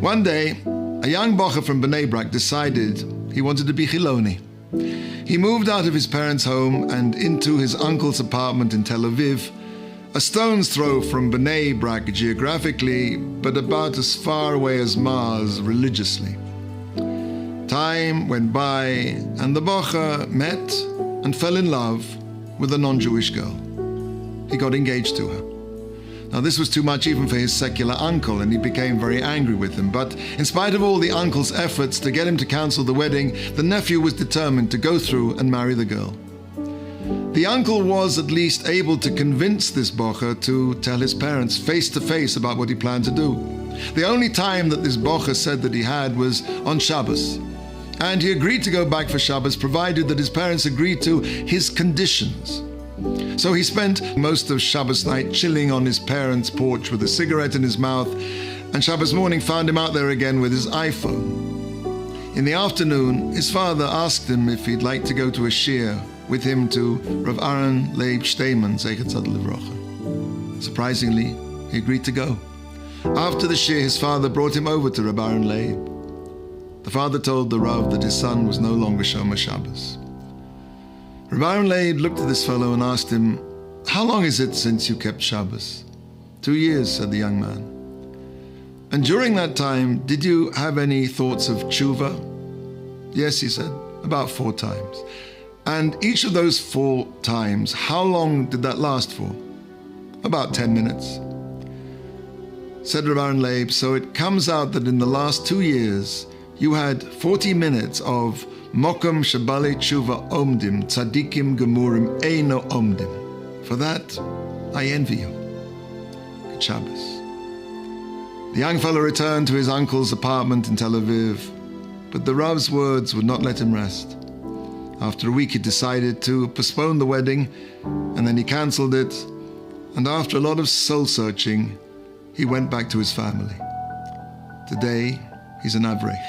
One day, a young Bochur from Bnei Brak decided he wanted to be Chiloni. He moved out of his parents' home and into his uncle's apartment in Tel Aviv, a stone's throw from Bnei Brak geographically, but about as far away as Mars religiously. Time went by, and the Bochur met and fell in love with a non-Jewish girl. He got engaged to her. Now, this was too much even for his secular uncle, and he became very angry with him. But in spite of all the uncle's efforts to get him to cancel the wedding, the nephew was determined to go through and marry the girl. The uncle was at least able to convince this Bochur to tell his parents face to face about what he planned to do. The only time that this Bochur said that he had was on Shabbos. And he agreed to go back for Shabbos, provided that his parents agreed to his conditions. So he spent most of Shabbos night chilling on his parents' porch with a cigarette in his mouth, and Shabbos morning found him out there again with his iPhone. In the afternoon, his father asked him if he'd like to go to a Shiur with him to Rav Aaron Leib Shteiman, Zeichet Tzad Livrocha. Surprisingly, he agreed to go. After the Shiur, his father brought him over to Rav Aaron Leib. The father told the Rav that his son was no longer Shomer Shabbos. Rav Aaron Leib looked at this fellow and asked him, "How long is it since you kept Shabbos?" 2 years, said the young man. "And during that time, did you have any thoughts of Teshuva?" "Yes," he said, "about 4 times. "And each of those 4 times, how long did that last for?" "About 10 minutes. Said Rav Aaron Leib, "So it comes out that in the last 2 years, you had 40 minutes of Makom Shabale Teshuva omdim, tzadikim, gemurim, aino, omdim. For that, I envy you." Good Shabbos. The young fellow returned to his uncle's apartment in Tel Aviv, but the Rav's words would not let him rest. After a week, he decided to postpone the wedding, and then he cancelled it, and after a lot of soul-searching, he went back to his family. Today, he's an Avreich.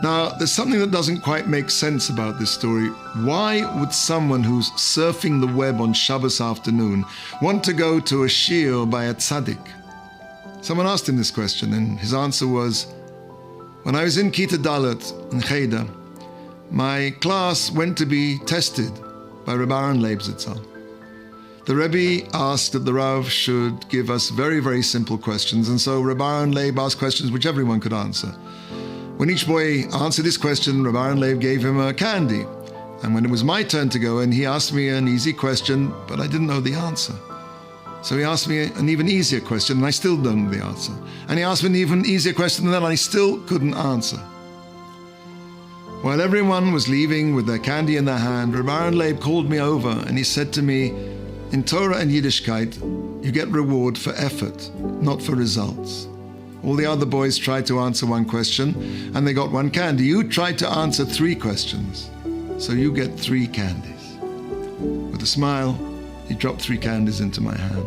Now, there's something that doesn't quite make sense about this story. Why would someone who's surfing the web on Shabbos afternoon want to go to a shiur by a tzaddik? Someone asked him this question, and his answer was, "When I was in Kita Dalet in Cheder, my class went to be tested by Rebbe Aaron Leib Zitzal. The Rebbe asked that the Rav should give us very, very simple questions, and so Rebbe Aaron Leib asked questions which everyone could answer. When each boy answered his question, Rebbe Aaron Leib gave him a candy. And when it was my turn to go in, he asked me an easy question, but I didn't know the answer. So he asked me an even easier question, and I still don't know the answer. And he asked me an even easier question, and then I still couldn't answer. While everyone was leaving with their candy in their hand, Rebbe Aaron Leib called me over, and he said to me, in Torah and Yiddishkeit, you get reward for effort, not for results. All the other boys tried to answer one question, and they got 1 candy. You tried to answer 3 questions, so you get 3 candies. With a smile, he dropped 3 candies into my hand.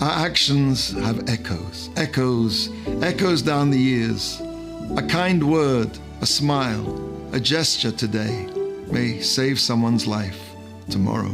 Our actions have echoes, echoes down the years. A kind word, a smile, a gesture today may save someone's life tomorrow.